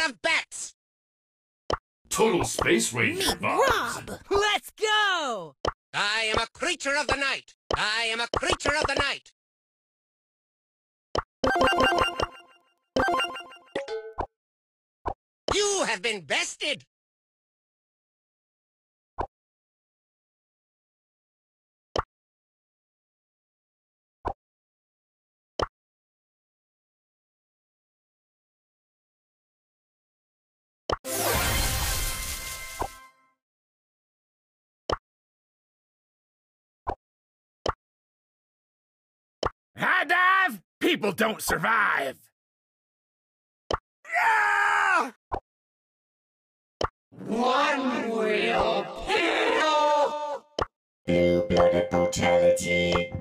of bats! Total Space Ranger vibes. Rob! Let's go! I am a creature of the night! I am a creature of the night! You have been bested! High dive? People don't survive! Yeah! One will kill! Blue-blooded brutality.